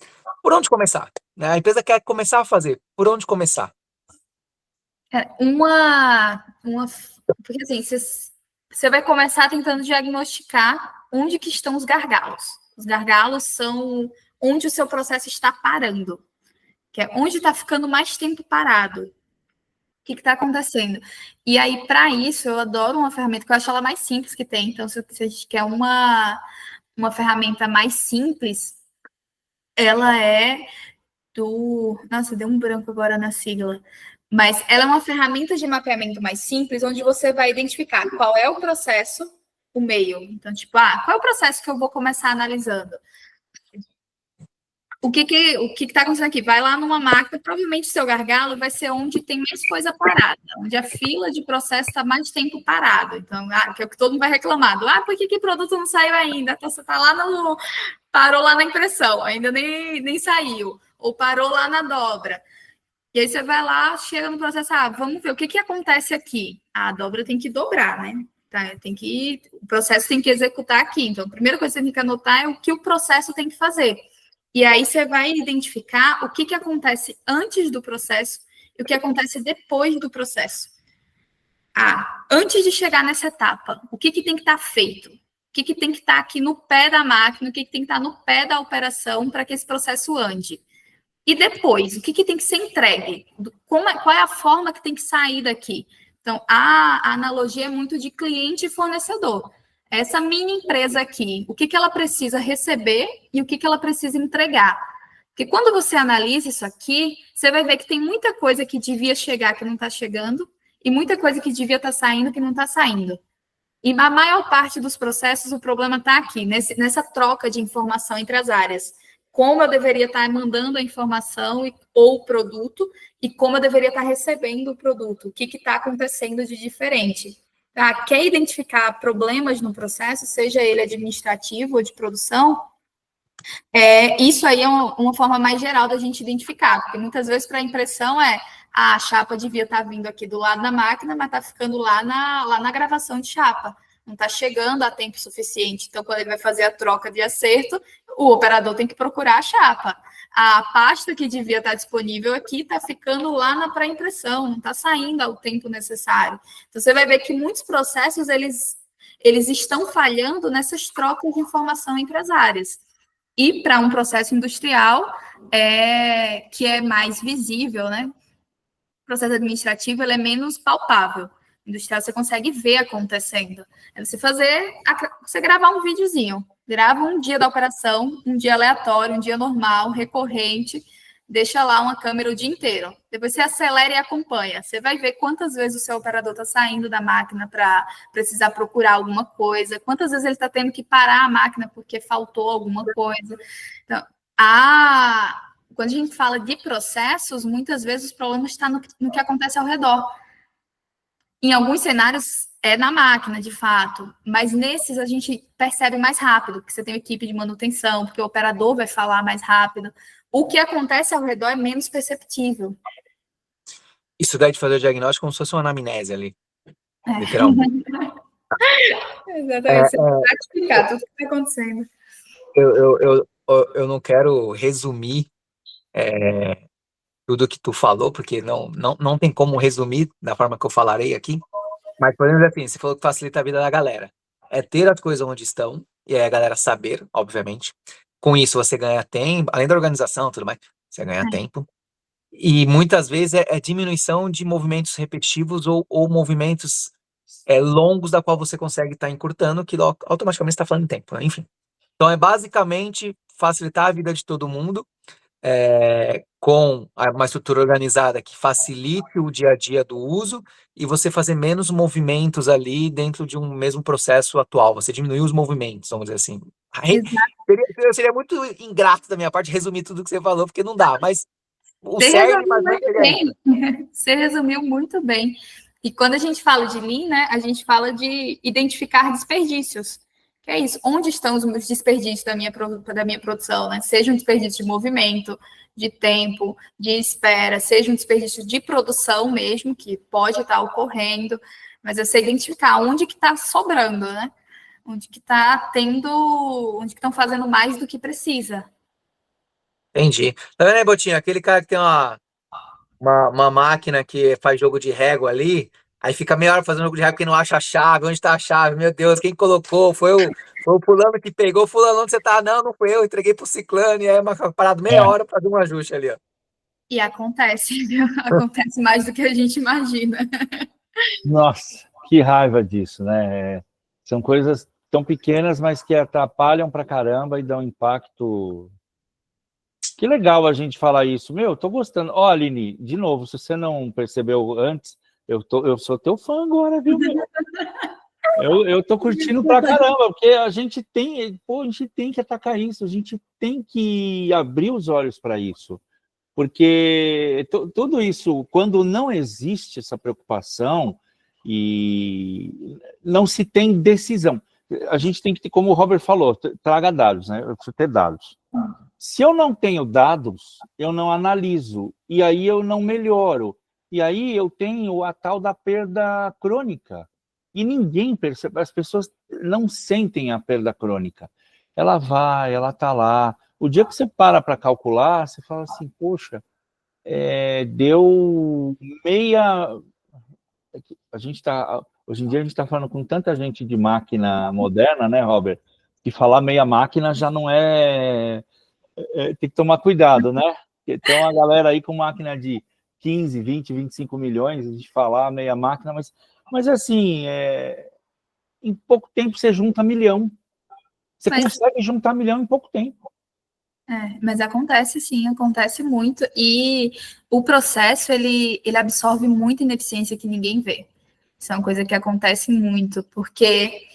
Por onde começar? Né? A empresa quer começar a fazer. Por onde começar?
Porque assim, você vai começar tentando diagnosticar onde que estão os gargalos. Os gargalos são onde o seu processo está parando, que é onde está ficando mais tempo parado. O que está acontecendo? E aí, para isso, eu adoro uma ferramenta que eu acho ela mais simples que tem. Então, se você quer uma ferramenta mais simples, ela é do... Nossa, deu um branco agora na sigla. Mas ela é uma ferramenta de mapeamento mais simples, onde você vai identificar qual é o processo, o meio. Então, tipo, qual é o processo que eu vou começar analisando? O que está acontecendo aqui? Vai lá numa máquina, provavelmente o seu gargalo vai ser onde tem mais coisa parada, onde a fila de processo está mais tempo parado. Então, que é o que todo mundo vai reclamando. Por que o produto não saiu ainda? Então, você está lá parou lá na impressão, ainda nem saiu. Ou parou lá na dobra. E aí você vai lá, chega no processo, vamos ver o que acontece aqui. A dobra tem que dobrar, né? Tá, o processo tem que executar aqui. Então, a primeira coisa que você tem que anotar é o que o processo tem que fazer. E aí você vai identificar o que acontece antes do processo e o que acontece depois do processo. Antes de chegar nessa etapa, o que tem que estar feito? O que tem que estar aqui no pé da máquina? O que tem que estar no pé da operação para que esse processo ande? E depois, o que tem que ser entregue? Qual é a forma que tem que sair daqui? Então, a analogia é muito de cliente e fornecedor. Essa mini empresa aqui, o que ela precisa receber e o que ela precisa entregar. Porque quando você analisa isso aqui, você vai ver que tem muita coisa que devia chegar que não está chegando e muita coisa que devia estar saindo que não está saindo. E a maior parte dos processos, o problema está aqui, nessa troca de informação entre as áreas. Como eu deveria estar mandando a informação ou o produto e como eu deveria estar recebendo o produto. O que está acontecendo de diferente. Quer identificar problemas no processo, seja ele administrativo ou de produção, isso aí é uma forma mais geral da gente identificar, porque muitas vezes para a impressão a chapa devia estar vindo aqui do lado da máquina, mas está ficando lá na gravação de chapa. Não está chegando a tempo suficiente. Então, quando ele vai fazer a troca de acerto, o operador tem que procurar a chapa. A pasta que devia estar disponível aqui está ficando lá na pré-impressão, não está saindo ao tempo necessário. Então, você vai ver que muitos processos, eles estão falhando nessas trocas de informação entre as áreas. E para um processo industrial, que é mais visível, né? O processo administrativo ele é menos palpável. Industrial você consegue ver acontecendo. É você gravar um videozinho. Grava um dia da operação, um dia aleatório, um dia normal, recorrente, deixa lá uma câmera o dia inteiro. Depois você acelera e acompanha. Você vai ver quantas vezes o seu operador está saindo da máquina para precisar procurar alguma coisa, quantas vezes ele está tendo que parar a máquina porque faltou alguma coisa. Então, quando a gente fala de processos, muitas vezes o problema está no que acontece ao redor. Em alguns cenários é na máquina, de fato, mas nesses a gente percebe mais rápido, porque você tem uma equipe de manutenção, porque o operador vai falar mais rápido. O que acontece ao redor é menos perceptível.
Isso daí de fazer o diagnóstico como se fosse uma anamnese ali, literalmente.
Exatamente, você vai explicar tudo o que está acontecendo.
Eu não quero resumir tudo que tu falou, porque não tem como resumir da forma que eu falarei aqui, mas, por exemplo, assim, você falou que facilita a vida da galera. É ter as coisas onde estão, e aí a galera saber, obviamente. Com isso, você ganha tempo, além da organização e tudo mais, você ganha tempo. E muitas vezes é diminuição de movimentos repetitivos ou movimentos longos da qual você consegue estar encurtando, que automaticamente está falando em tempo, né? Enfim. Então, é basicamente facilitar a vida de todo mundo, com uma estrutura organizada que facilite o dia a dia do uso e você fazer menos movimentos ali dentro de um mesmo processo atual, você diminuir os movimentos, vamos dizer assim. Aí, seria muito ingrato da minha parte resumir tudo que você falou, porque não dá, mas o
Você
cerne
resumiu
mais
muito bem. Você resumiu muito bem. E quando a gente fala de Lean, né, a gente fala de identificar desperdícios. Que é isso, onde estão os meus desperdícios da minha produção, né? Seja um desperdício de movimento, de tempo, de espera, seja um desperdício de produção mesmo, que pode estar ocorrendo, mas é você identificar onde que está sobrando, né? Onde que está onde que estão fazendo mais do que precisa.
Entendi. Tá vendo aí, Botinho? Aquele cara que tem uma máquina que faz jogo de régua ali, aí fica meia hora fazendo jogo de régua porque não acha a chave, onde tá a chave? Meu Deus, quem colocou? Foi o fulano que pegou, fulano, onde você tá? Não foi eu, entreguei pro ciclano, e aí parado meia hora pra fazer um ajuste ali, ó.
E acontece, viu? Acontece mais do que a gente imagina.
Nossa, que raiva disso, né? São coisas tão pequenas, mas que atrapalham pra caramba e dão impacto. Que legal a gente falar isso. Meu, tô gostando. Ó, Aline, de novo, se você não percebeu antes, eu sou teu fã agora, viu, meu? Eu tô curtindo pra caramba, porque a gente tem que atacar isso, a gente tem que abrir os olhos para isso. Porque tudo isso, quando não existe essa preocupação e não se tem decisão, a gente tem que ter, como o Robert falou, traga dados, né? Eu preciso ter dados. Se eu não tenho dados, eu não analiso, e aí eu não melhoro. E aí eu tenho a tal da perda crônica. E ninguém percebe, as pessoas não sentem a perda crônica. Ela vai, ela está lá. O dia que você para calcular, você fala assim, poxa, deu meia... Hoje em dia a gente está falando com tanta gente de máquina moderna, né, Robert? Que falar meia máquina já não tem que tomar cuidado, né? Porque tem uma galera aí com máquina de 15, 20, 25 milhões, a gente falar meia máquina, mas assim, em pouco tempo você junta milhão. Você consegue juntar milhão em pouco tempo.
Mas acontece sim, acontece muito. E o processo, ele absorve muita ineficiência que ninguém vê. Isso é uma coisa que acontece muito, porque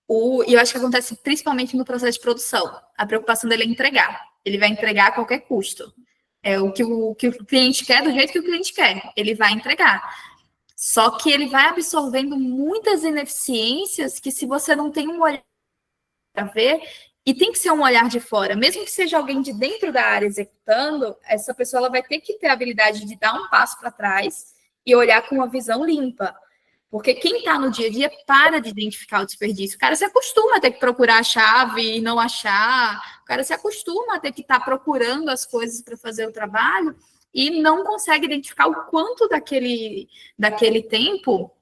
e eu acho que acontece principalmente no processo de produção. A preocupação dele é entregar. Ele vai entregar a qualquer custo. É o que o cliente quer, do jeito que o cliente quer. Ele vai entregar. Só que ele vai absorvendo muitas ineficiências que, se você não tem um olhar para ver, e tem que ser um olhar de fora, mesmo que seja alguém de dentro da área executando, essa pessoa ela vai ter que ter a habilidade de dar um passo para trás e olhar com uma visão limpa. Porque quem está no dia a dia para de identificar o desperdício. O cara se acostuma a ter que procurar a chave e não achar. O cara se acostuma a ter que estar procurando as coisas para fazer o trabalho e não consegue identificar o quanto daquele tempo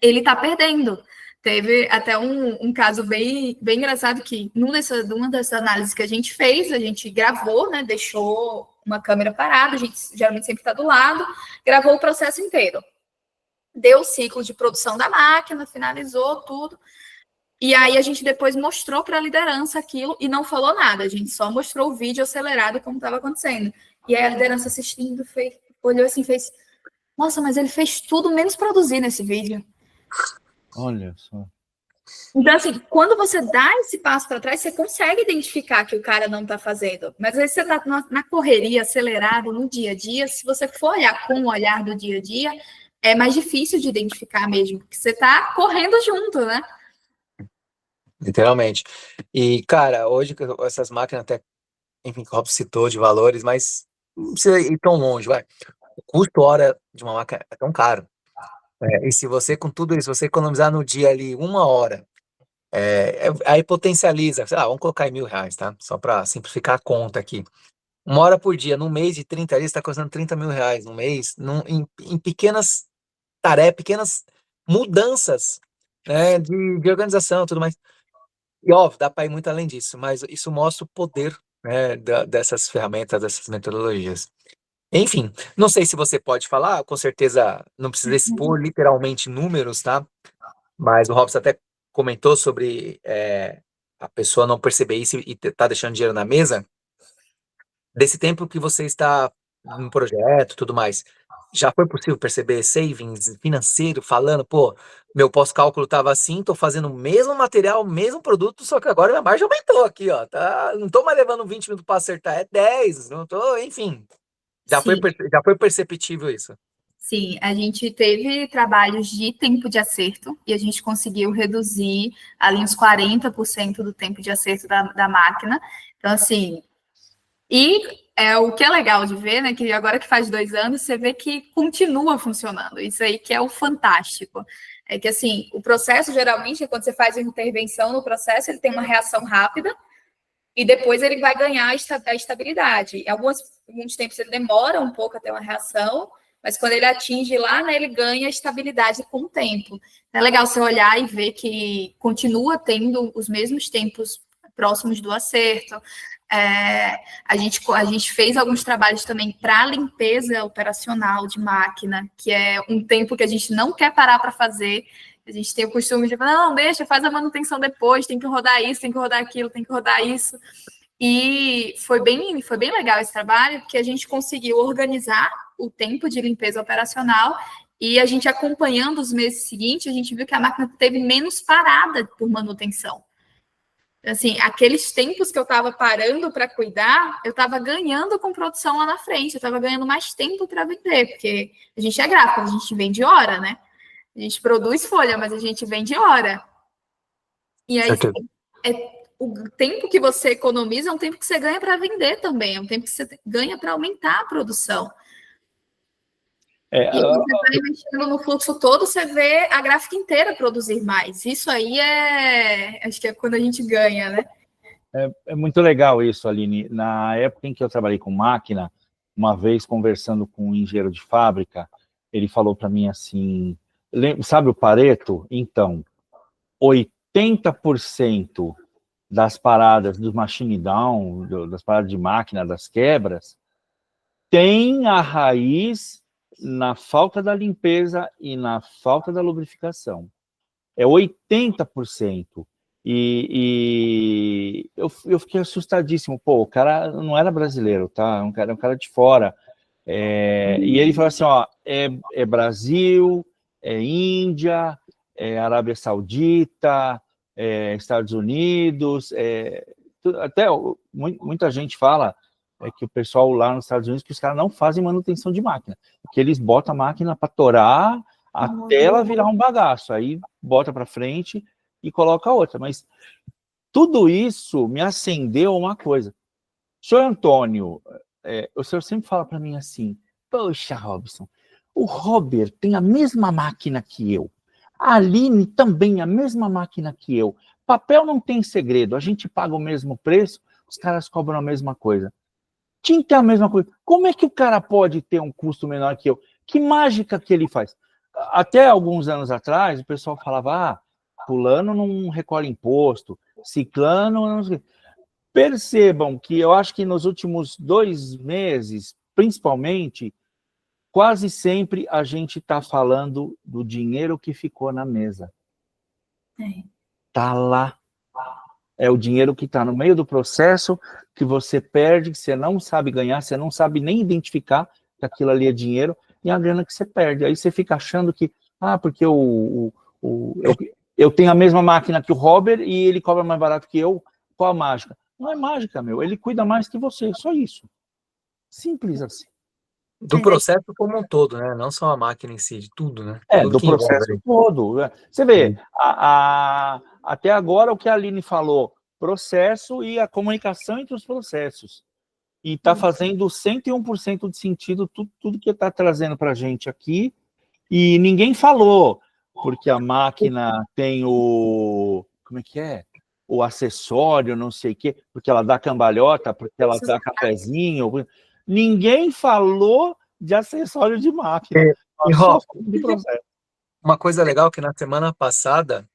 ele está perdendo. Teve até um caso bem engraçado que, numa dessas análises que a gente fez, a gente gravou, né, deixou uma câmera parada, a gente geralmente sempre está do lado, gravou o processo inteiro. Deu o ciclo de produção da máquina, finalizou tudo. E aí a gente depois mostrou para a liderança aquilo e não falou nada. A gente só mostrou o vídeo acelerado como estava acontecendo. E aí a liderança assistindo olhou assim e fez: nossa, mas ele fez tudo menos produzir nesse vídeo.
Olha só.
Então, assim, quando você dá esse passo para trás, você consegue identificar que o cara não está fazendo. Mas aí você está na correria, acelerado, no dia a dia. Se você for olhar com o olhar do dia a dia, é mais difícil de identificar mesmo, porque você está correndo junto, né?
Literalmente. E, cara, hoje essas máquinas até, enfim, que o Rob citou de valores, mas não precisa ir tão longe, vai. O custo hora de uma máquina é tão caro. E se você, com tudo isso, você economizar no dia ali 1 hora, aí potencializa, sei lá, vamos colocar em R$ 1.000, tá? Só para simplificar a conta aqui. 1 hora por dia, num mês de 30 dias, está custando R$ 30.000 no mês, em pequenas tarefas, pequenas mudanças, né, de organização e tudo mais. E óbvio, dá para ir muito além disso, mas isso mostra o poder, né, dessas ferramentas, dessas metodologias. Enfim, não sei se você pode falar, com certeza não precisa expor literalmente números, tá? Mas o Robson até comentou sobre a pessoa não perceber isso e tá deixando dinheiro na mesa. Desse tempo que você está no projeto e tudo mais, já foi possível perceber savings financeiro falando, pô, meu pós-cálculo estava assim, tô fazendo o mesmo material, o mesmo produto, só que agora minha margem aumentou aqui, ó, tá? Não tô mais levando 20 minutos para acertar, é 10, não tô, enfim.
Sim.
Já foi perceptível isso.
Sim, a gente teve trabalhos de tempo de acerto e a gente conseguiu reduzir ali uns 40% do tempo de acerto da máquina. Então, assim, o que é legal de ver, né, que agora que faz 2 anos, você vê que continua funcionando. Isso aí que é o fantástico. É que, assim, o processo, geralmente, quando você faz uma intervenção no processo, ele tem uma reação rápida e depois ele vai ganhar a estabilidade. Em alguns tempos ele demora um pouco a ter uma reação, mas quando ele atinge lá, né, ele ganha estabilidade com o tempo. É legal você olhar e ver que continua tendo os mesmos tempos próximos do acerto. A gente fez alguns trabalhos também para limpeza operacional de máquina, que é um tempo que a gente não quer parar para fazer. A gente tem o costume de falar, não, deixa, faz a manutenção depois, tem que rodar isso, tem que rodar aquilo, tem que rodar isso. E foi bem legal esse trabalho, porque a gente conseguiu organizar o tempo de limpeza operacional e a gente acompanhando os meses seguintes, a gente viu que a máquina teve menos parada por manutenção. Assim, aqueles tempos que eu estava parando para cuidar, eu estava ganhando com produção lá na frente, eu estava ganhando mais tempo para vender, porque a gente é gráfico, a gente vende hora, né? A gente produz folha, mas a gente vende hora. E aí, o tempo que você economiza é um tempo que você ganha para vender também, é um tempo que você ganha para aumentar a produção. E quando você vai investindo no fluxo todo, você vê a gráfica inteira produzir mais. Isso aí acho que é quando a gente ganha, né?
É muito legal isso, Aline. Na época em que eu trabalhei com máquina, uma vez conversando com um engenheiro de fábrica, ele falou para mim assim, sabe o Pareto? Então, 80% das paradas do machine down, das paradas de máquina, das quebras, tem a raiz na falta da limpeza e na falta da lubrificação. É 80%. E eu fiquei assustadíssimo. Pô, o cara não era brasileiro, tá? Um cara de fora. E ele falou assim, ó, é Brasil, é Índia, é Arábia Saudita, Estados Unidos, até muita gente fala que o pessoal lá nos Estados Unidos, que os caras não fazem manutenção de máquina, porque eles botam a máquina para torar até ela virar um bagaço, aí bota para frente e coloca outra. Mas tudo isso me acendeu uma coisa. Senhor Antônio, o senhor sempre fala para mim assim, poxa, Robson, o Robert tem a mesma máquina que eu, a Aline também a mesma máquina que eu, papel não tem segredo, a gente paga o mesmo preço, os caras cobram a mesma coisa. Tinta é a mesma coisa. Como é que o cara pode ter um custo menor que eu? Que mágica que ele faz? Até alguns anos atrás, o pessoal falava, fulano não recolhe imposto, ciclano não sei. Percebam que eu acho que nos últimos 2 meses, principalmente, quase sempre a gente está falando do dinheiro que ficou na mesa. Está lá. É o dinheiro que está no meio do processo, que você perde, que você não sabe ganhar, você não sabe nem identificar que aquilo ali é dinheiro, e a grana que você perde. Aí você fica achando que, porque eu eu tenho a mesma máquina que o Robert e ele cobra mais barato que eu, qual a mágica? Não é mágica, meu, ele cuida mais que você, só isso. Simples assim.
Do processo como um todo, né? Não só a máquina em si, de tudo, né? Tudo
Do
que envolve
processo
ali.
todo. Né? Você vê, até agora o que a Aline falou, processo e a comunicação entre os processos. E está fazendo 101% de sentido tudo que está trazendo para a gente aqui. E ninguém falou, porque a máquina tem o... Como é que é? O acessório, não sei o quê, porque ela dá cambalhota, porque ela dá cafezinho. Ninguém falou de acessório de máquina.
E
Nós só
Ró,
falamos de processo.
uma coisa legal que na semana passada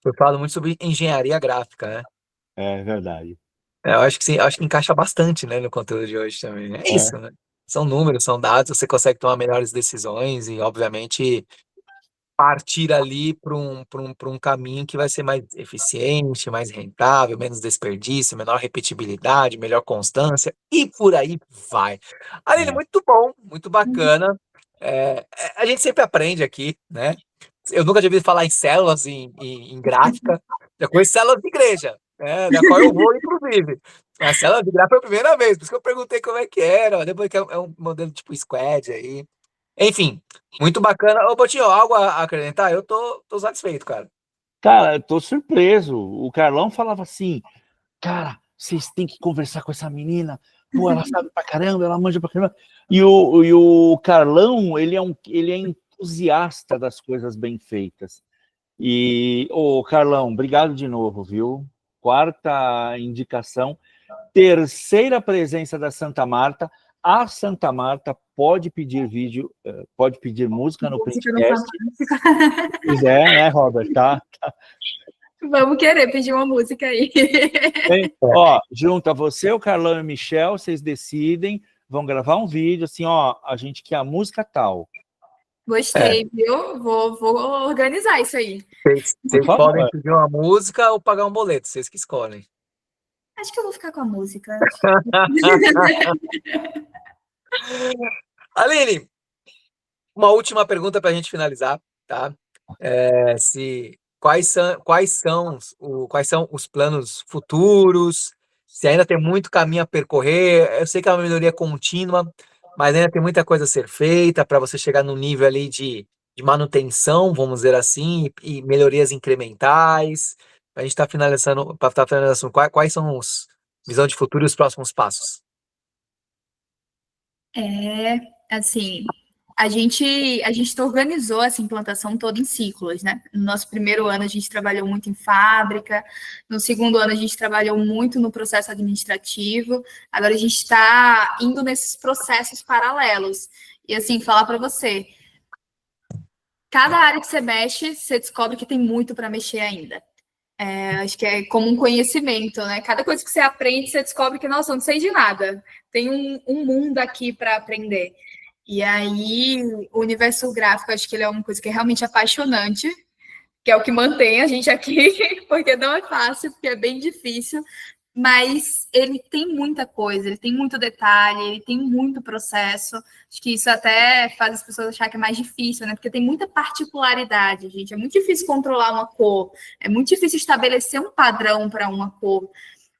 eu falo muito sobre engenharia gráfica, né?
É verdade.
Eu acho que sim, acho que encaixa bastante, né, no conteúdo de hoje também. É isso, né? São números, são dados, você consegue tomar melhores decisões e, obviamente, partir ali para um caminho que vai ser mais eficiente, mais rentável, menos desperdício, menor repetibilidade, melhor constância e por aí vai. Aline, muito bom, muito bacana. A gente sempre aprende aqui, né? Eu nunca tinha ouvido falar em células em gráfica. Já conheço células de igreja, né? Da qual eu vou, inclusive. Mas células de gráfica foi a primeira vez, por isso que eu perguntei como é que era. Depois que é um modelo tipo Squad aí. Enfim, muito bacana. Ô, Botinho, algo a acrescentar? Eu tô satisfeito, cara.
Cara, eu tô surpreso. O Carlão falava assim, cara, vocês têm que conversar com essa menina. Pô, ela sabe pra caramba, ela manja pra caramba. E o Carlão, ele é entusiasta das coisas bem feitas. E, ô, Carlão, obrigado de novo, viu? Quarta indicação. Terceira presença da Santa Marta. A Santa Marta pode pedir vídeo, pode pedir música no Printcast. Se quiser, né, Robert? Tá?
Vamos querer pedir uma música aí.
Ó, junta você, o Carlão e o Michel, vocês decidem, vão gravar um vídeo, assim, ó, a gente quer a música tal.
Gostei, viu? Vou organizar isso aí.
Vocês podem pedir uma música ou pagar um boleto, vocês que escolhem.
Acho que eu vou ficar com a música.
Aline, uma última pergunta para a gente finalizar, tá? Quais são os planos futuros? Se ainda tem muito caminho a percorrer, eu sei que é uma melhoria contínua, mas ainda tem muita coisa a ser feita para você chegar no nível ali de manutenção, vamos dizer assim, e melhorias incrementais. A gente está finalizando, quais são os visão de futuro e os próximos passos?
Assim, a gente organizou essa implantação toda em ciclos, né? No nosso primeiro ano, a gente trabalhou muito em fábrica, no segundo ano, a gente trabalhou muito no processo administrativo, agora a gente está indo nesses processos paralelos. E, assim, falar para você, cada área que você mexe, você descobre que tem muito para mexer ainda. Acho que é como um conhecimento, né? Cada coisa que você aprende, você descobre que, nossa, eu não sei de nada. Tem um mundo aqui para aprender. E aí, o universo gráfico, acho que ele é uma coisa que é realmente apaixonante, que é o que mantém a gente aqui, porque não é fácil, porque é bem difícil, mas ele tem muita coisa, ele tem muito detalhe, ele tem muito processo. Acho que isso até faz as pessoas acharem que é mais difícil, né? Porque tem muita particularidade, gente. É muito difícil controlar uma cor, é muito difícil estabelecer um padrão para uma cor.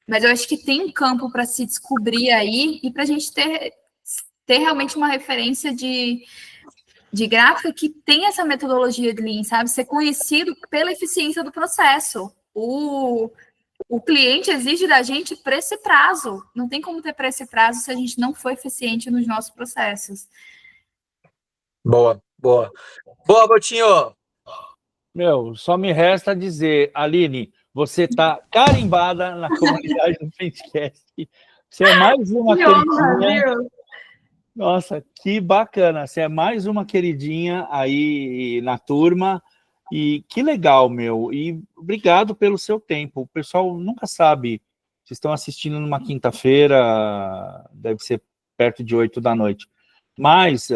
Mas eu acho que tem um campo para se descobrir aí e para a gente ter realmente uma referência de gráfica que tem essa metodologia de Lean, sabe? Ser conhecido pela eficiência do processo. O cliente exige da gente preço e prazo. Não tem como ter preço e prazo se a gente não for eficiente nos nossos processos.
Boa, boa. Boa, Botinho!
Meu, só me resta dizer, Aline, você está carimbada na comunidade do Printcast. Você é mais uma queridinha. Nossa, que bacana. Você é mais uma queridinha aí na turma. E que legal, meu. E obrigado pelo seu tempo. O pessoal nunca sabe. Vocês estão assistindo numa quinta-feira, deve ser perto de 8 da noite. Mas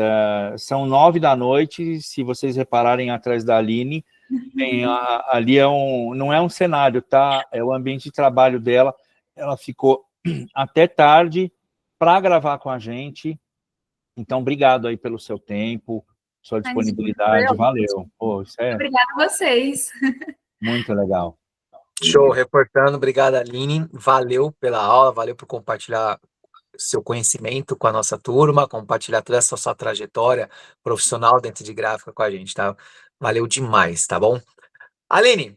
são 9 da noite, se vocês repararem atrás da Aline, ali não é um cenário, tá? É o ambiente de trabalho dela. Ela ficou até tarde para gravar com a gente. Então, obrigado aí pelo seu tempo, sua disponibilidade. Valeu. Pô,
Obrigada a vocês.
Muito legal.
Show, reportando. Obrigado, Aline. Valeu pela aula, valeu por compartilhar seu conhecimento com a nossa turma, compartilhar toda essa sua trajetória profissional dentro de gráfica com a gente, tá? Valeu demais, tá bom? Aline,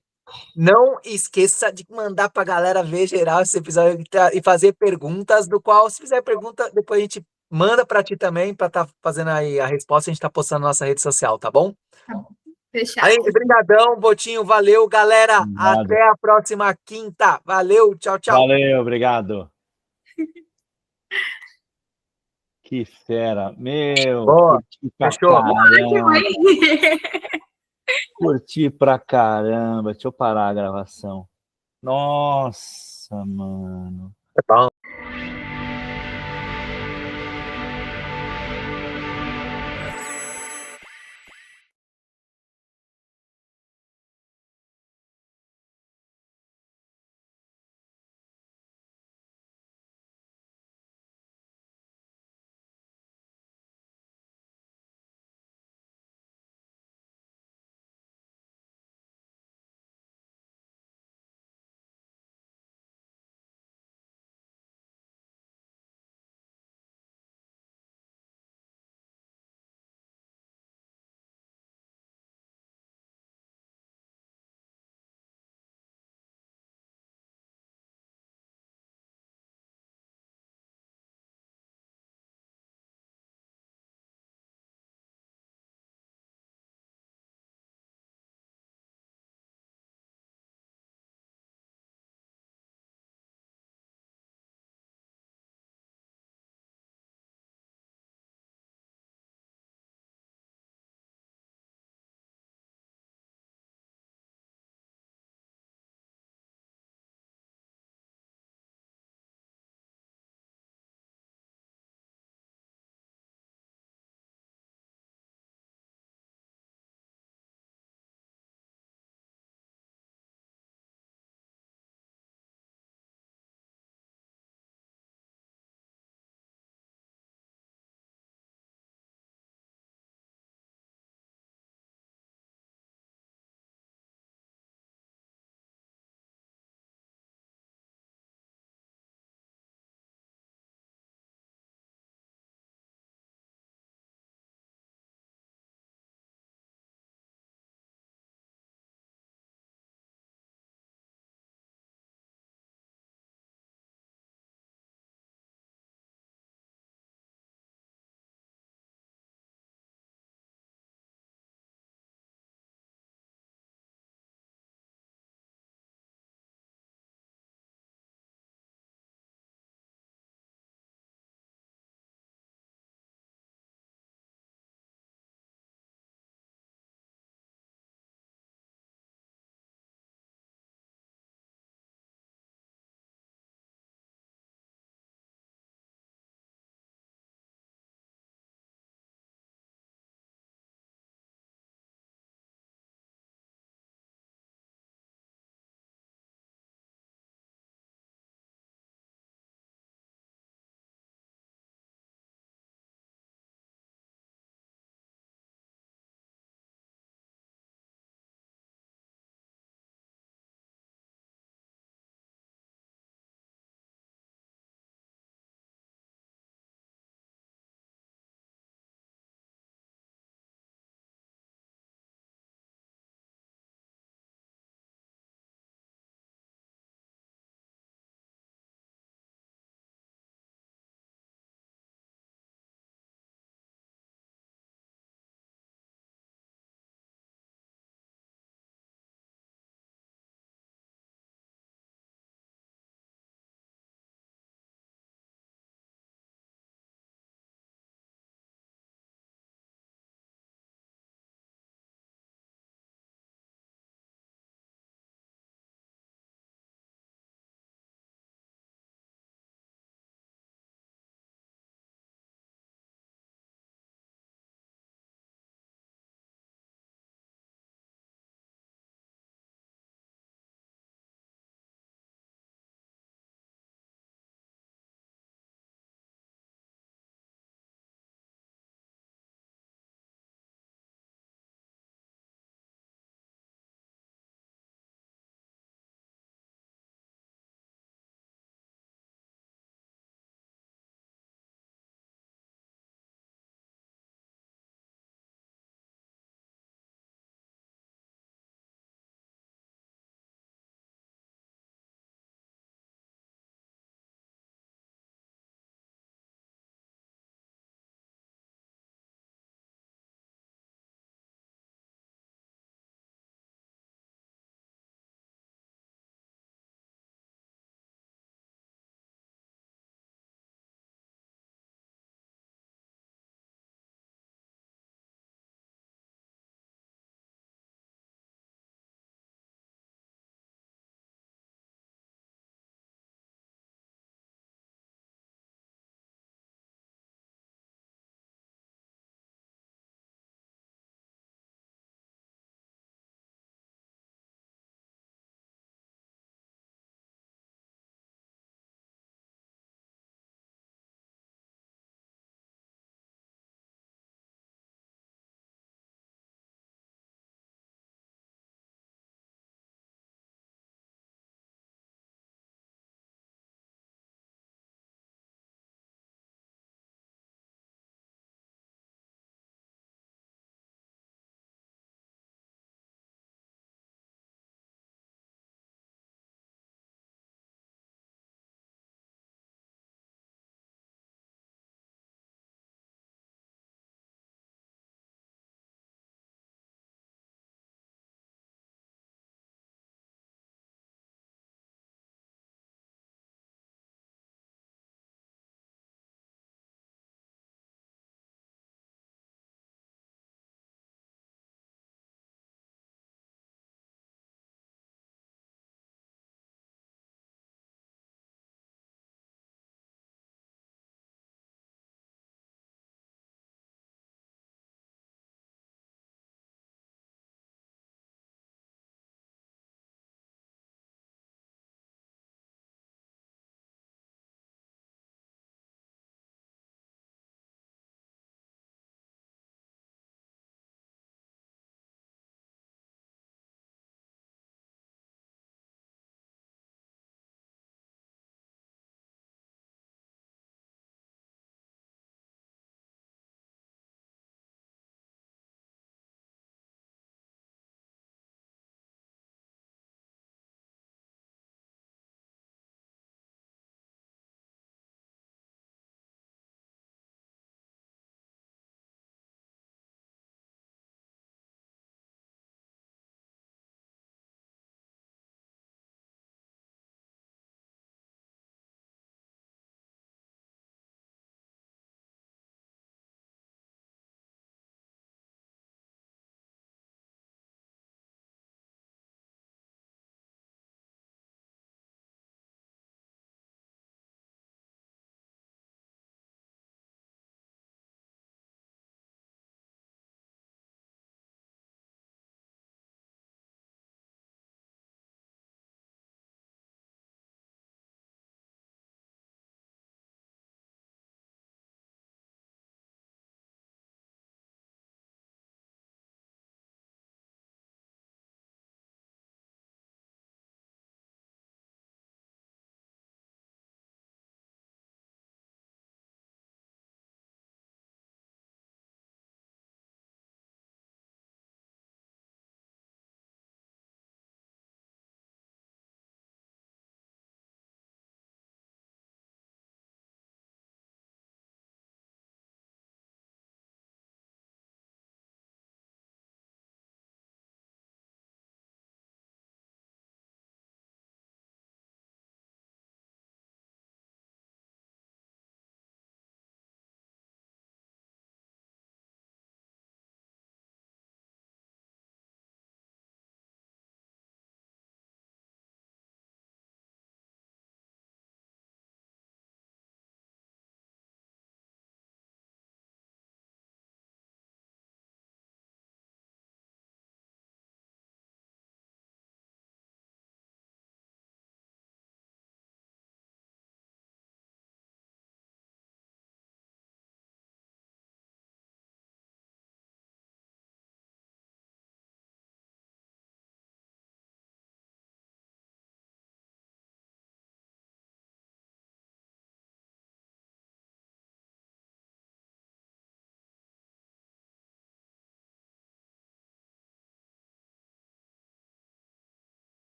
não esqueça de mandar pra galera ver geral esse episódio e fazer perguntas, do qual, se fizer pergunta, depois a gente manda pra ti também, pra tá fazendo aí a resposta, a gente tá postando na nossa rede social, tá bom?
Tá bom. Fechado.
Aline, brigadão, Botinho, valeu, galera.
Obrigado.
Até a próxima quinta. Valeu, tchau, tchau.
Valeu, obrigado. Que fera. Meu,
Boa,
curti pra
fechou.
caramba. Curti pra caramba. Deixa eu parar a gravação. Nossa, mano.
Tá bom.